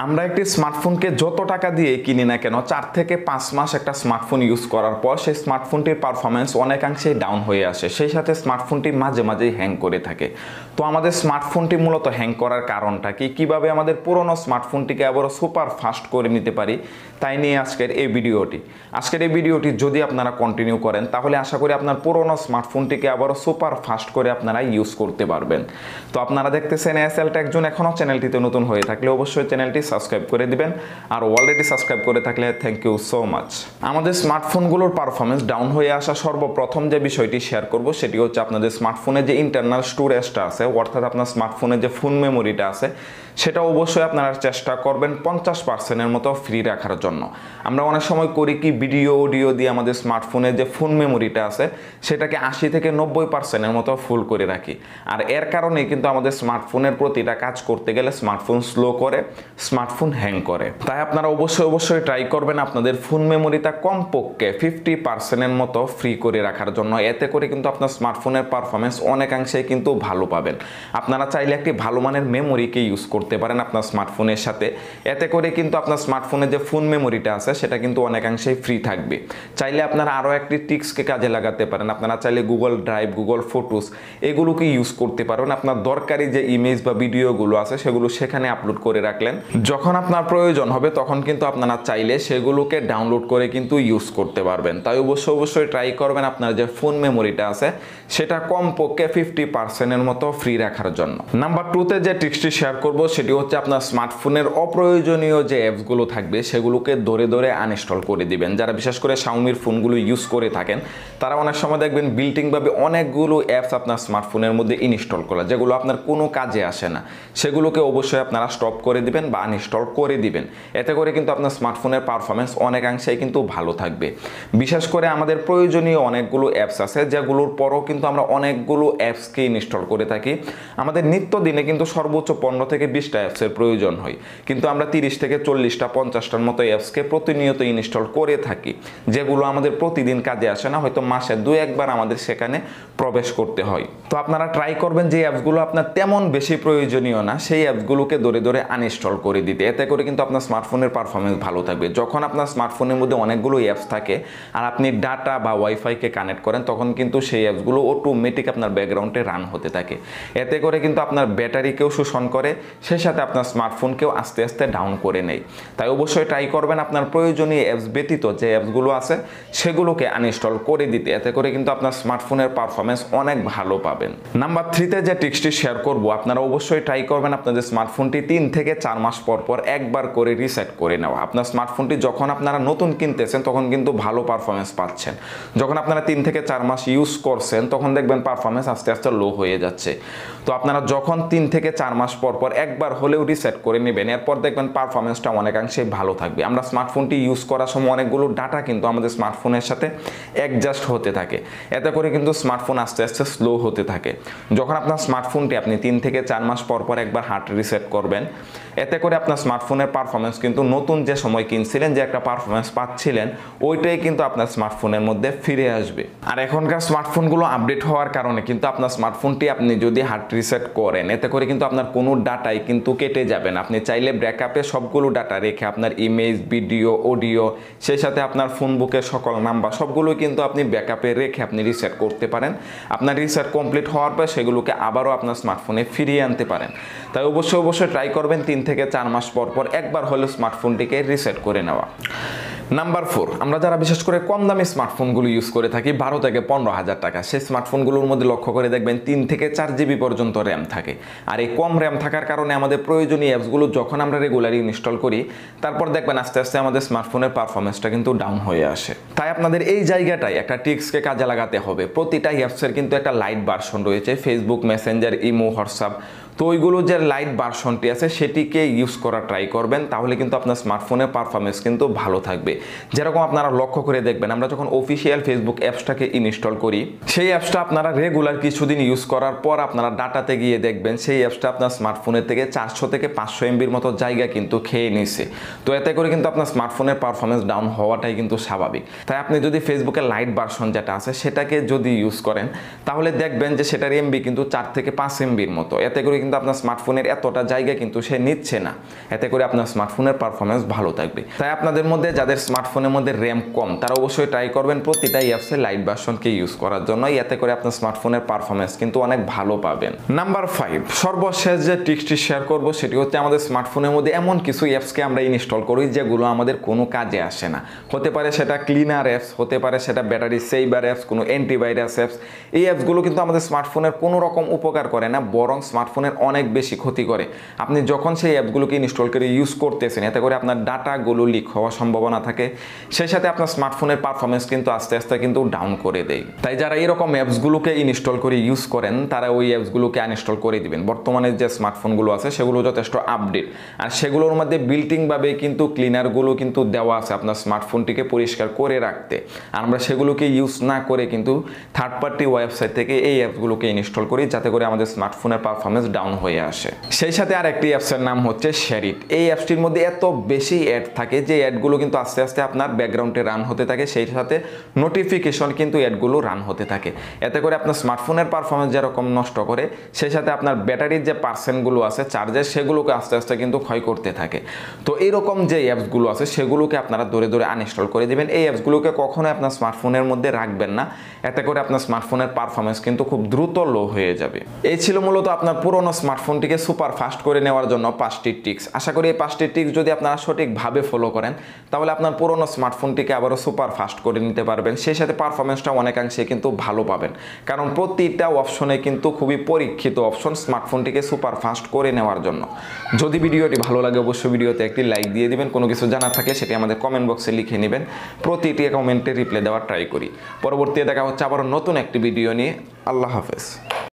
আমরা একটি স্মার্টফোনকে যত টাকা দিয়ে কিনি না কেন 4 থেকে 5 মাস একটা স্মার্টফোন ইউজ করার পর সেই স্মার্টফোনটির পারফরমেন্স অনেকাংশেই ডাউন হয়ে আসে, সেই সাথে স্মার্টফোনটি মাঝে মাঝেই হ্যাং করে থাকে। তো আমাদের স্মার্টফোনটি মূলত হ্যাং করার কারণটা কি, কিভাবে আমাদের পুরনো স্মার্টফোনটিকে আবারও সুপার ফাস্ট করে নিতে পারি, তাই নিয়ে আজকের এই ভিডিওটি যদি আপনারা কন্টিনিউ করেন তাহলে আশা করি আপনার পুরনো স্মার্টফোনটিকে আবারও সুপার ফাস্ট করে আপনারা ইউজ করতে পারবেন। তো আপনারা দেখতেছেন এসএল টেক জোন, এখনও চ্যানেলটিতে নতুন হয়ে থাকলে অবশ্যই চ্যানেলটি সাবস্ক্রাইব করে দিবেন, আর অলরেডি সাবস্ক্রাইব করে থাকলে থ্যাংক ইউ সো মাচ। আমাদের স্মার্টফোনগুলোর পারফরমেন্স ডাউন হয়ে আসা সর্বপ্রথম যে বিষয়টি শেয়ার করব সেটি হচ্ছে আপনাদের স্মার্টফোনে যে ইন্টারনাল স্টোরেজটা আছে, অর্থাৎ আপনার স্মার্টফোনে যে ফোন মেমোরিটা আছে সেটা অবশ্যই আপনারা চেষ্টা করবেন 50%-এর মতো ফ্রি রাখার জন্য। আমরা অনেক সময় করি কি, ভিডিও অডিও দিয়ে আমাদের স্মার্টফোনে যে ফোন মেমোরিটা আছে সেটাকে 80 থেকে 90%-এর মতো ফুল করে রাখি, আর এর কারণেই কিন্তু আমাদের স্মার্টফোনের প্রতিটা কাজ করতে গেলে স্মার্টফোন স্লো করে, স্মার্টফোন হ্যাং করে। তাই আপনারা অবশ্যই ট্রাই করবেন আপনাদের ফোন মেমোরিটা কমপক্ষে 50%-এর মতো ফ্রি করে রাখার জন্য। এতে করে কিন্তু আপনার স্মার্টফোনের পারফরমেন্স অনেকাংশেই কিন্তু ভালো পাবেন। আপনারা চাইলে একটি ভালো মানের মেমোরিকে ইউজ করতে পারেন আপনার স্মার্টফোনের সাথে, এতে করে কিন্তু আপনার স্মার্টফোনে যে ফোন মেমোরিটা আছে সেটা কিন্তু অনেকাংশেই ফ্রি থাকবে। চাইলে আপনারা আরও একটি ট্রিক্সকে কাজে লাগাতে পারেন, আপনারা চাইলে গুগল ড্রাইভ, গুগল ফটোস এগুলোকে ইউজ করতে পারেন। আপনার দরকারি যে ইমেজ বা ভিডিওগুলো আছে সেগুলো সেখানে আপলোড করে রাখলেন, যখন আপনার প্রয়োজন হবে তখন কিন্তু আপনারা চাইলে সেগুলোকে ডাউনলোড করে কিন্তু ইউজ করতে পারবেন। তাই অবশ্যই ট্রাই করবেন আপনার যে ফোন মেমোরিটা আছে সেটা কমপক্ষে 50%-এর মতো ফ্রি রাখার জন্য। নাম্বার 2তে যে ট্রিক্সটি শেয়ার করব সেটি হচ্ছে আপনার স্মার্টফোনের অপ্রয়োজনীয় যে অ্যাপসগুলো থাকবে সেগুলোকে ধরে আনইনস্টল করে দিবেন। যারা বিশেষ করে শাওমির ফোনগুলো ইউজ করে থাকেন তারা অনেক সময় দেখবেন বিল্টিংভাবে অনেকগুলো অ্যাপস আপনার স্মার্টফোনের মধ্যে ইনস্টল করা, যেগুলো আপনার কোনো কাজে আসে না, সেগুলোকে অবশ্যই আপনারা স্টপ করে দিবেন বা আনইনস্টল করে দিবেন। এতে করে কিন্তু আপনার স্মার্টফোনের পারফরমেন্স অনেকাংশেই কিন্তু ভালো থাকবে। বিশেষ করে আমাদের প্রয়োজনীয় অনেকগুলো অ্যাপস আছে যেগুলোর পরও কিন্তু আমরা অনেকগুলো অ্যাপসকে ইনস্টল করে থাকি। আমাদের নিত্যদিনে কিন্তু সর্বোচ্চ 15 থেকে 20টা অ্যাপসের প্রয়োজন হয়, কিন্তু আমরা 30 থেকে 40টা 50টার মতো অ্যাপসকে প্রতিনিয়ত ইনস্টল করে থাকি, যেগুলো আমাদের প্রতিদিন কাজে আসে না, হয়তো মাসে 2-1 বার আমাদের সেখানে প্রবেশ করতে হয়। তো আপনারা ট্রাই করবেন যে অ্যাপসগুলো আপনার তেমন বেশি প্রয়োজনীয় না সেই অ্যাপসগুলোকে ধরে আনইনস্টল করে দিতে। এতে করে কিন্তু আপনার স্মার্টফোনের পারফরমেন্স ভালো থাকবে। যখন আপনার স্মার্টফোনের মধ্যে অনেকগুলো অ্যাপস থাকে আর আপনি ডাটা বা ওয়াইফাইকে কানেক্ট করেন তখন কিন্তু সেই অ্যাপসগুলো অটোমেটিক আপনার ব্যাকগ্রাউন্ডে রান হতে থাকে। এতে করে কিন্তু আপনার ব্যাটারিকেও শোষণ করে, সেই সাথে আপনার স্মার্টফোনকেও আস্তে আস্তে ডাউন করে নেয়। তাই অবশ্যই ট্রাই করবেন আপনার প্রয়োজনীয় অ্যাপস ব্যতীত যে অ্যাপসগুলো আছে সেগুলোকে আনইনস্টল করে দিতে। এতে করে কিন্তু আপনার স্মার্টফোনের পারফরমেন্স অনেক ভালো পাবেন। নাম্বার 3তে যে টিপসটি শেয়ার করব, আপনারা অবশ্যই ট্রাই করবেন আপনাদের স্মার্টফোনটি 3 থেকে 4 মাস পর একবার করে রিসেট করে নেওয়া। আপনার স্মার্টফোনটি যখন আপনারা নতুন কিনতেছেন তখন কিন্তু ভালো পারফরমেন্স পাচ্ছেন, যখন আপনারা 3 থেকে 4 মাস ইউজ করছেন তখন দেখবেন পারফরমেন্স আস্তে আস্তে লো হয়ে যাচ্ছে। তো আপনারা যখন 3 থেকে 4 মাস পর একবার হলেও রিসেট করে নেবেন, এরপর দেখবেন পারফরমেন্সটা অনেকাংশেই ভালো থাকবে। আমরা স্মার্টফোনটি ইউজ করার সময় অনেকগুলো ডাটা কিন্তু আমাদের স্মার্টফোনের সাথে অ্যাডজাস্ট হতে থাকে, এতে করে কিন্তু স্মার্টফোন আস্তে আস্তে স্লো হতে থাকে। যখন আপনার স্মার্টফোনটি আপনি 3 থেকে 4 মাস পর একবার হার্ড রিসেট করবেন, এতে করে আপনার স্মার্টফোনের পারফরমেন্স কিন্তু নতুন যে সময় কিনছিলেন যে একটা পারফরমেন্স পাচ্ছিলেন ওইটাই কিন্তু আপনার স্মার্টফোনের মধ্যে ফিরে আসবে। আর এখনকার স্মার্টফোনগুলো আপডেট হওয়ার কারণে কিন্তু আপনার স্মার্টফোনটি আপনি যদি হার্ড রিসেট করেন এতে করে কিন্তু আপনার কোনো ডাটাই কিন্তু কেটে যাবে না। আপনি চাইলে ব্যাকআপে সবগুলো ডাটা রেখে আপনার ইমেজ, ভিডিও, অডিও, সেই সাথে আপনার ফোন বুকের সকল নাম্বার সবগুলো কিন্তু আপনি ব্যাকআপে রেখে আপনি রিসেট করতে পারেন। আপনার রিসেট কমপ্লিট হওয়ার পর সেগুলোকে আবারও আপনার স্মার্টফোনে ফিরিয়ে আনতে পারেন। তাই অবশ্যই ট্রাই করবেন 3 থেকে 4 মাস পর একবার হলেও স্মার্টফোনটিকে রিসেট করে নেওয়া। নাম্বার 4, আমরা যারা বিশেষ করে কম দামি স্মার্টফোনগুলো ইউজ করে থাকি 12 থেকে 15,000 টাকা, সেই স্মার্টফোনগুলোর মধ্যে লক্ষ্য করে দেখবেন 3 থেকে 4 জিবি পর্যন্ত র্যাম থাকে। আর এই কম র্যাম থাকার কারণে আমাদের প্রয়োজনীয় অ্যাপসগুলো যখন আমরা রেগুলারলি ইনস্টল করি তারপর দেখবেন আস্তে আস্তে আমাদের স্মার্টফোনের পারফরমেন্সটা কিন্তু ডাউন হয়ে আসে। তাই আপনাদের এই জায়গাটায় একটা ট্রিক্সকে কাজে লাগাতে হবে। প্রতিটা অ্যাপসের কিন্তু একটা লাইট ভার্সন রয়েছে, ফেসবুক, মেসেঞ্জার, ইমো, হোয়াটসঅ্যাপ। তো ওইগুলো যে লাইট ভার্সনটি আছে সেটিকে ইউজ করা ট্রাই করবেন, তাহলে কিন্তু আপনার স্মার্টফোনের পারফরমেন্স কিন্তু ভালো থাকবে। যেরকম আপনারা লক্ষ্য করে দেখবেন আমরা যখন অফিসিয়াল ফেসবুক অ্যাপসটাকে ইনস্টল করি সেই অ্যাপসটা আপনারা রেগুলার কিছুদিন ইউজ করার পর আপনারা ডাটাতে গিয়ে দেখবেন সেই অ্যাপসটা আপনার স্মার্টফোনের থেকে 400 থেকে 500 MBর মতো জায়গা কিন্তু খেয়ে নিছে। তো এতে করে কিন্তু আপনার স্মার্টফোনের পারফরমেন্স ডাউন হওয়াটাই কিন্তু স্বাভাবিক। তাই আপনি যদি ফেসবুকের লাইট ভার্সন যেটা আছে সেটাকে যদি ইউজ করেন তাহলে দেখবেন যে সেটার এমবি কিন্তু 4 থেকে 5 MBর মতো। এতে করে কিন্তু আপনার স্মার্টফোনের এতটা জায়গা কিন্তু সে নিচ্ছে না, এতে করে আপনার স্মার্টফোনের পারফরমেন্স ভালো থাকবে। তাই আপনাদের মধ্যে যাদের স্মার্টফোনের মধ্যে র্যাম কম তারা অবশ্যই ট্রাই করবেন প্রতিটা অ্যাপসে লাইট ভার্সনকে ইউজ করার জন্য, এতে করে আপনার স্মার্টফোনের পারফরমেন্স কিন্তু অনেক ভালো পাবেন। নাম্বার 5, সর্বশেষ যে টিপসটি শেয়ার করব সেটি হচ্ছে আমাদের স্মার্টফোনের মধ্যে এমন কিছু অ্যাপসকে আমরা ইনস্টল করি যেগুলো আমাদের কোনো কাজে আসে না। হতে পারে সেটা ক্লিনার অ্যাপস, হতে পারে সেটা ব্যাটারি সেভার অ্যাপস, কোনো অ্যান্টিভাইরাস অ্যাপস। এই অ্যাপসগুলো কিন্তু আমাদের স্মার্টফোনের কোনো রকম উপকার করে না, বরং স্মার্টফোনের অনেক বেশি ক্ষতি করে। আপনি যখন সেই অ্যাপসগুলোকে ইনস্টল করে ইউজ করতেছেন এতে করে আপনার ডাটাগুলো লিক হওয়ার সম্ভাবনা থাকে, সেই সাথে আপনার স্মার্টফোনের পারফরমেন্স কিন্তু আস্তে আস্তে কিন্তু ডাউন করে দেয়। তাই যারা এরকম অ্যাপসগুলোকে ইনস্টল করে ইউজ করেন তারা ওই অ্যাপসগুলোকে আনইনস্টল করে দিবেন। বর্তমানে যে স্মার্টফোনগুলো আছে সেগুলো যথেষ্ট আপডেট, আর সেগুলোর মধ্যে বিল্টিংভাবে কিন্তু ক্লিনারগুলো কিন্তু দেওয়া আছে আপনার স্মার্টফোনটিকে পরিষ্কার করে রাখতে। আর আমরা সেগুলোকে ইউজ না করে কিন্তু থার্ড পার্টি ওয়েবসাইট থেকে এই অ্যাপসগুলোকে ইনস্টল করি যাতে করে আমাদের স্মার্টফোনের পারফরমেন্স ডাউন হয়ে আসে। সেই সাথে আর একটি অ্যাপসের নাম হচ্ছে শেয়ারিট। এই অ্যাপসটির মধ্যে এত বেশি অ্যাড থাকে যে অ্যাডগুলো কিন্তু আস্তে আস্তে আপনার ব্যাকগ্রাউন্ডে রান হতে থাকে, সেই সাথে নোটিফিকেশন কিন্তু অ্যাডগুলো রান হতে থাকে। এতে করে আপনার স্মার্টফোনের পারফরমেন্স যেরকম নষ্ট করে, সেই সাথে আপনার ব্যাটারির যে পার্সেন্টগুলো আছে চার্জের সেগুলোকে আস্তে আস্তে কিন্তু ক্ষয় করতে থাকে। তো এইরকম যে অ্যাপসগুলো আছে সেগুলোকে আপনারা ধরে ধরে আনইনস্টল করে দেবেন। এই অ্যাপসগুলোকে কখনোই আপনার স্মার্টফোনের মধ্যে রাখবেন না, এতে করে আপনার স্মার্টফোনের পারফরমেন্স কিন্তু খুব দ্রুত লো হয়ে যাবে। এই ছিল মূলত আপনার পুরোনো স্মার্টফোনটিকে সুপার ফাস্ট করে নেওয়ার জন্য 5টি টিপস। আশা করি এই 5টি টিপস যদি আপনারা সঠিকভাবে ফলো করেন তাহলে আপনার পুরোনো স্মার্টফোনটিকে আবারও সুপার ফাস্ট করে নিতে পারবেন, সেই সাথে পারফরমেন্সটা অনেকাংশে কিন্তু ভালো পাবেন। কারণ প্রতিটা অপশনে কিন্তু খুবই পরীক্ষিত অপশন স্মার্টফোনটিকে সুপার ফাস্ট করে নেওয়ার জন্য। যদি ভিডিওটি ভালো লাগে অবশ্যই ভিডিওতে একটি লাইক দিয়ে দিবেন, কোনো কিছু জানার থাকে সেটি আমাদের কমেন্ট বক্সে লিখে নেবেন, প্রতিটি কমেন্টে রিপ্লাই দেওয়ার ট্রাই করি। পরবর্তীতে দেখা হচ্ছে আবার নতুন একটি ভিডিও নিয়ে। আল্লাহ হাফেজ।